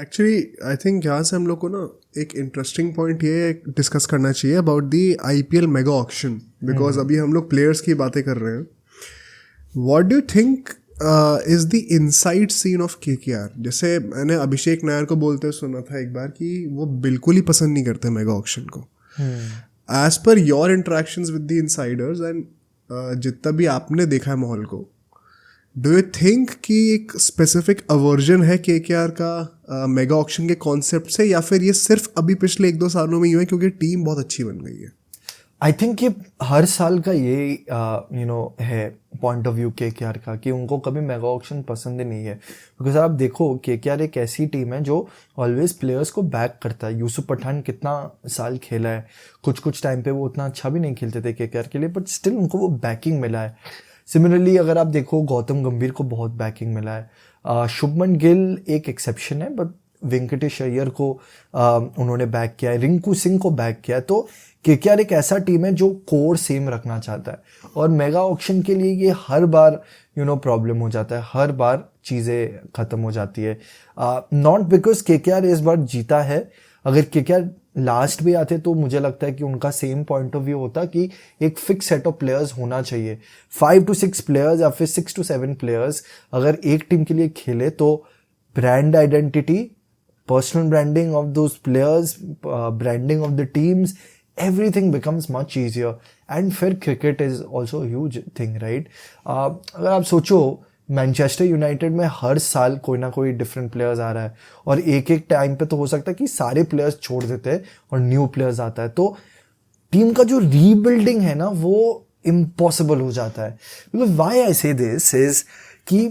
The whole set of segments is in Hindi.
एक्चुअली आई थिंक यहाँ से हम लोग को ना एक इंटरेस्टिंग पॉइंट ये डिस्कस करना चाहिए about the IPL mega auction, because अभी हम लोग प्लेयर्स की बातें कर रहे हैं. What do you think is the inside scene of KKR? जैसे मैंने अभिषेक नायर को बोलते सुना था एक बार कि वो बिल्कुल ही पसंद नहीं करते मेगा ऑक्शन को. As per your interactions with the insiders and जितना भी आपने देखा है माहौल को, डू यू थिंक कि एक स्पेसिफिक अवर्जन है KKR का मेगा ऑक्शन के कॉन्सेप्ट से, या फिर ये सिर्फ अभी पिछले 1-2 सालों में ही हुआ है क्योंकि टीम बहुत अच्छी बन गई है? आई थिंक ये हर साल का ये है पॉइंट ऑफ व्यू KKR का कि उनको कभी मेगा ऑक्शन पसंद ही नहीं है. बिकॉज आप देखो KKR एक ऐसी टीम है जो ऑलवेज प्लेयर्स को बैक करता है. यूसुफ पठान कितना साल खेला है, कुछ टाइम पे वो उतना अच्छा भी नहीं खेलते थे KKR के लिए, बट स्टिल उनको वो बैकिंग मिला है. सिमिलरली अगर आप देखो गौतम गंभीर को बहुत बैकिंग मिला है. शुभमन गिल एक एक्सेप्शन है, बट वेंकटेश अय्यर को उन्होंने बैक किया है, रिंकू सिंह को बैक किया है. तो KKR एक ऐसा टीम है जो कोर सेम रखना चाहता है, और मेगा ऑक्शन के लिए ये हर बार प्रॉब्लम हो जाता है, हर बार चीज़ें ख़त्म हो जाती है. नॉट बिकॉज KKR इस बार जीता है. अगर KKR लास्ट भी आते तो मुझे लगता है कि उनका सेम पॉइंट ऑफ व्यू होता कि एक फिक्स सेट ऑफ प्लेयर्स होना चाहिए. 5 to 6 प्लेयर्स या फिर 6 to 7 प्लेयर्स अगर एक टीम के लिए खेले तो brand identity, personal branding of those players, branding of the teams, everything becomes much easier. And फिर cricket is also huge thing, right? अगर आप सोचो मैनचेस्टर यूनाइटेड में हर साल कोई ना कोई डिफरेंट प्लेयर्स आ रहा है, और एक टाइम पे तो हो सकता है कि सारे प्लेयर्स छोड़ देते हैं और न्यू प्लेयर्स आता है. तो टीम का जो रीबिल्डिंग है ना वो इम्पॉसिबल हो जाता है. Because why I say this is कि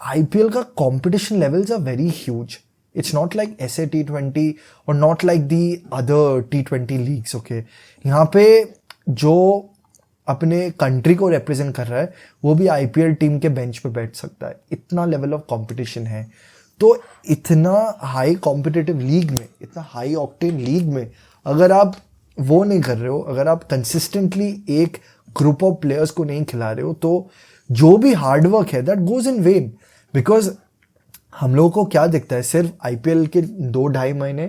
IPL का competition levels are very huge. It's not like SA T20 or not like the other T20 leagues, okay? यहाँ पे जो अपने कंट्री को रिप्रेजेंट कर रहा है वो भी IPL टीम के बेंच पे बैठ सकता है. इतना लेवल ऑफ कंपटीशन है. तो इतना हाई कॉम्पिटिटिव लीग में, इतना हाई ऑक्टेन लीग में अगर आप वो नहीं कर रहे हो, अगर आप कंसिस्टेंटली एक ग्रुप ऑफ प्लेयर्स को नहीं खिला रहे हो, तो जो भी हार्डवर्क है that goes in when. Because हम लोगों को क्या दिखता है, सिर्फ IPL के 2-2.5 महीने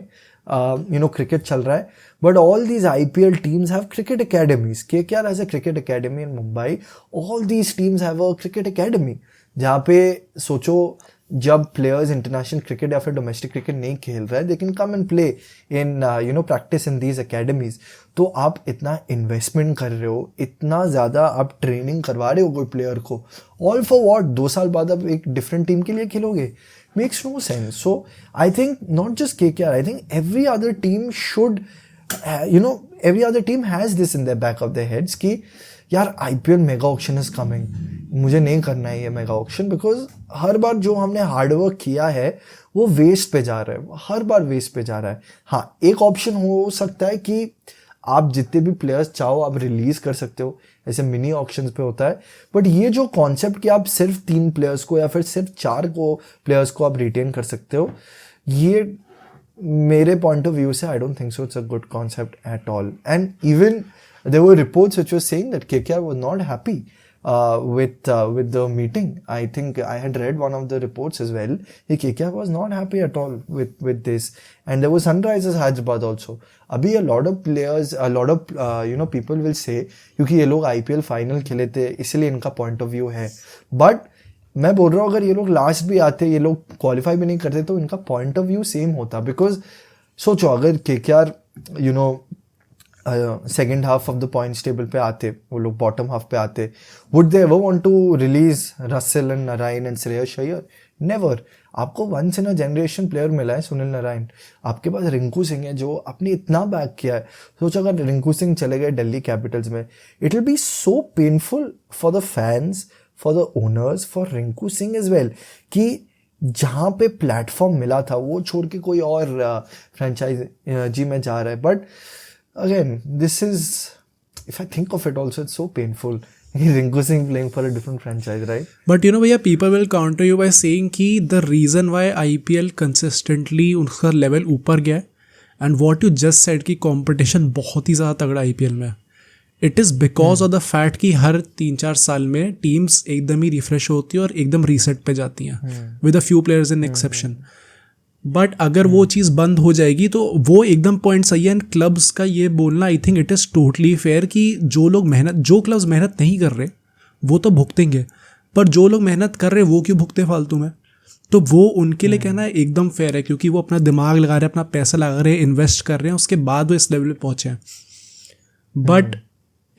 क्रिकेट चल रहा है, but all these IPL teams have cricket academies. KKR has a cricket academy in Mumbai. All these teams have a cricket academy, जहाँ पे सोचो जब प्लेयर्स इंटरनेशनल क्रिकेट या फिर डोमेस्टिक क्रिकेट नहीं खेल रहा है, they can come and play in practice in these academies. तो आप इतना इन्वेस्टमेंट कर रहे हो, इतना ज़्यादा आप ट्रेनिंग करवा रहे हो कोई प्लेयर को, ऑल फॉर व्हाट? 2 साल बाद आप एक डिफरेंट टीम के लिए खेलोगे. Makes no sense. So I think not just KKR, I think every other team should, every other team has this in their back of their heads कि यार IPL mega auction is coming, मुझे नहीं करना है ये मेगा ऑक्शन, बिकॉज हर बार जो हमने हार्डवर्क किया है वो वेस्ट पे जा रहा है, हर बार वेस्ट पे जा रहा है. हाँ, एक ऑप्शन हो सकता है कि आप जितने भी प्लेयर्स चाहो आप रिलीज कर सकते हो, ऐसे मिनी ऑक्शंस पे होता है. बट ये जो कॉन्सेप्ट कि आप सिर्फ 3 प्लेयर्स को या फिर सिर्फ 4 प्लेयर्स को आप रिटेन कर सकते हो, ये मेरे पॉइंट ऑफ व्यू से I don't think so it's a good concept at all. And even there were reports which were saying that KKR was not happy with the meeting. I think I had read one of the reports as well. KKR was not happy at all with this, and there was Sunrisers Hyderabad also. अभी a lot of players, a lot of people will say क्योंकि ये लोग IPL फाइनल खेले थे इसलिए इनका पॉइंट ऑफ व्यू है. बट मैं बोल रहा हूँ अगर ये लोग लास्ट भी आते, ये लोग क्वालिफाई भी नहीं करते, तो इनका पॉइंट ऑफ व्यू सेम होता. बिकॉज सोचो अगर KKR second half of the points table पे आते, वो लोग बॉटम हाफ पे आते, would they ever want to release Russell and Narine and Shreyas Iyer? Never. आपको once in a generation player मिला है सुनील नारायण, आपके पास रिंकू सिंह है जो आपने इतना बैक किया है. सोचो अगर रिंकू सिंह चले गए दिल्ली कैपिटल्स में, it will be so painful for the fans, for the owners, for Rinku Singh as well, कि जहाँ पे प्लेटफॉर्म मिला था वो छोड़ के कोई और फ्रेंचाइजी में जा रहा है. But again, this is, if I think of it also, it's so painful. Ringu Singh playing for a different franchise, right? But भैया people will counter you by saying कि the reason why IPL consistently उसका level ऊपर गया है, and what you just said कि competition बहुत ही ज़्यादा तगड़ा IPL में, it is because of the fact कि हर 3-4 साल में teams एकदम ही refresh होती है और एकदम reset पे जाती हैं with a few players in exception. But अगर वो चीज़ बंद हो जाएगी तो वो एकदम पॉइंट सही है। एंड क्लब्स का ये बोलना I think it is totally fair कि जो क्लब्स मेहनत नहीं कर रहे वो तो भुगतेंगे, पर जो लोग मेहनत कर रहे वो क्यों भुगते फालतू में? तो वो उनके लिए कहना एकदम फेयर है, क्योंकि वो अपना दिमाग लगा रहे हैं, अपना पैसा लगा रहे हैं, इन्वेस्ट कर रहे हैं, उसके बाद वो इस लेवल पे पहुँचे हैं। बट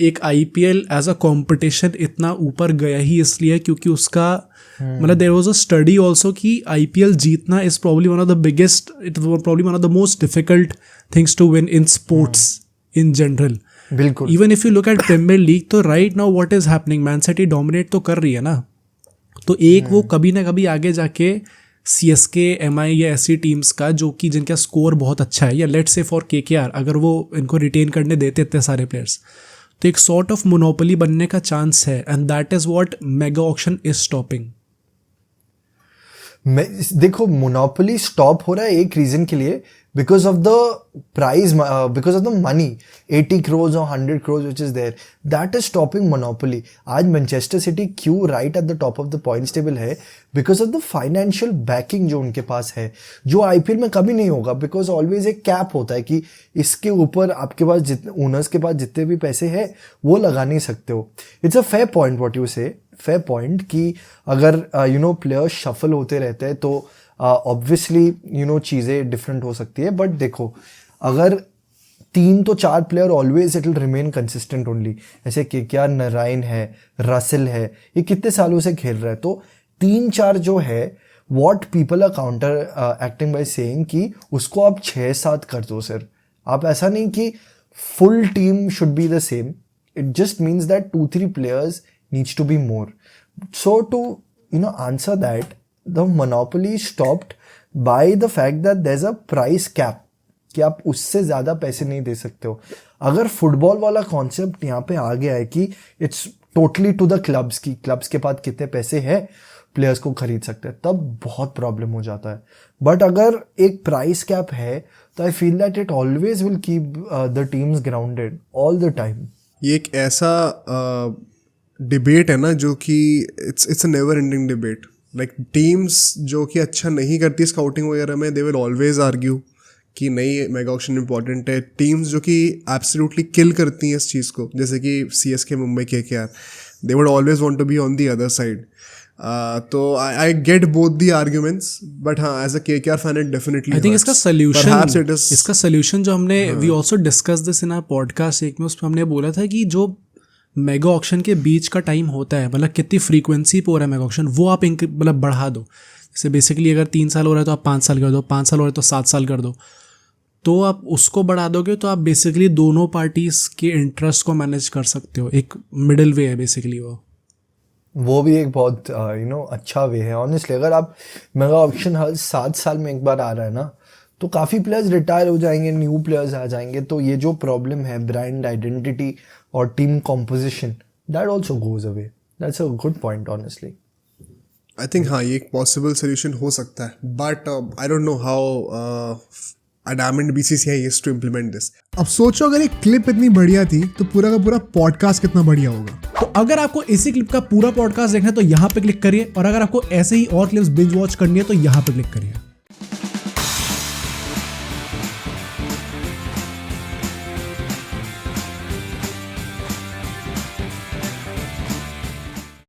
एक आईपीएल एज अ कंपटीशन इतना ऊपर गया ही इसलिए क्योंकि उसका मतलब there was a study also कि आईपीएल जीतना is probably one of the biggest, it was probably one of the most difficult things to win in sports in general. बिल्कुल। Even if you look at Premier League, तो right now what is happening, Man City dominate तो कर रही है ना, तो एक वो कभी ना कभी आगे जाके सीएसके, एमआई या ऐसी टीम्स का जो कि जिनका स्कोर बहुत अच्छा है, या लेट्स से फॉर केकेआर, अगर वो इनको रिटेन करने देते इतने सारे प्लेयर्स, तो एक सॉर्ट ऑफ मोनोपोली बनने का चांस है। And that is what mega auction is stopping. देखो, मोनोपोली स्टॉप हो रहा है एक रीजन के लिए, because of the prize, because of the money, 80 crores or 100 crores which is there, that is stopping monopoly. आज मैनचेस्टर सिटी क्यों right at the top of the points table है? Because of the financial backing जो उनके पास है, जो आईपीएल में कभी नहीं होगा, बिकॉज ऑलवेज एक कैप होता है कि इसके ऊपर आपके पास जितने ओनर्स के पास जितने भी पैसे हैं वो लगा नहीं सकते हो। It's a fair point what you से, फेयर पॉइंट कि अगर प्लेयर्स शफल होते रहते हैं तो ऑब्वियसली चीज़ें डिफरेंट हो सकती है। बट देखो, अगर 3 to 4 player always it will remain consistent only, ऐसे केकेआर, नारायण है, रसेल है, ये कितने सालों से खेल रहा है, तो 3-4 जो है what people are counter acting by saying कि उसको आप 6-7 कर दो सर। आप ऐसा नहीं कि full team should be the same, it just means that 2-3 players needs to be more. So to answer that, the monopoly stopped by the fact that there's a price cap कि आप उससे ज़्यादा पैसे नहीं दे सकते हो। अगर फुटबॉल वाला कॉन्सेप्ट यहाँ पे आ गया है कि it's totally to the clubs की क्लब्स के पास कितने पैसे हैं प्लेयर्स को खरीद सकते हैं, तब बहुत प्रॉब्लम हो जाता है। बट अगर एक प्राइस कैप है तो I feel that it always will keep the teams grounded all the time. ये एक ऐसा डिबेट है ना जो कि it's a never ending debate. Like teams जो कि अच्छा नहीं करती स्काउटिंग वगैरह में, दे विल ऑलवेज आर्ग्यू कि नहीं मेगा ऑक्शन इंपॉर्टेंट है। टीम्स जो कि एब्सोल्युटली किल करती हैं इस चीज़ को, जैसे कि CSK, Mumbai, KKR, they would always want to be on the other side. तो I get both the arguments, but हाँ, as a KKR fan it definitely I think इसका सोल्यूशन जो हमने we also discuss this in our podcast एक में, उसमें हमने बोला था कि जो मेगा ऑक्शन के बीच का टाइम होता है, मतलब कितनी फ्रीक्वेंसी पे हो रहा है मेगा ऑक्शन, वो आप मतलब बढ़ा दो। जैसे बेसिकली अगर 3 साल हो रहा है तो आप 5 साल कर दो, 5 साल हो रहा है तो 7 साल कर दो, तो आप उसको बढ़ा दोगे तो आप बेसिकली दोनों पार्टीज के इंटरेस्ट को मैनेज कर सकते हो। एक मिडिल वे है बेसिकली वो भी एक बहुत अच्छा वे है ऑनेस्टली। अगर आप मेगा ऑक्शन हर 7 साल में एक बार आ रहा है ना, तो काफ़ी प्लेयर्स रिटायर हो जाएंगे, न्यू प्लेयर्स आ जाएंगे, तो ये जो प्रॉब्लम है ब्रांड आइडेंटिटी और team composition, that also goes away. That's a good point honestly. I think हाँ, ये एक पॉसिबल सोल्यूशन हो सकता है, but I don't know how adamant BCCI is to implement this. अब सोचो अगर एक क्लिप इतनी बढ़िया थी तो पूरा का पूरा पॉडकास्ट कितना बढ़िया होगा। तो अगर आपको इसी क्लिप का पूरा पॉडकास्ट देखना है तो यहाँ पे क्लिक करिए, और अगर आपको ऐसे ही और क्लिप्स बिंज वॉच करनी है तो यहाँ पे क्लिक करिए।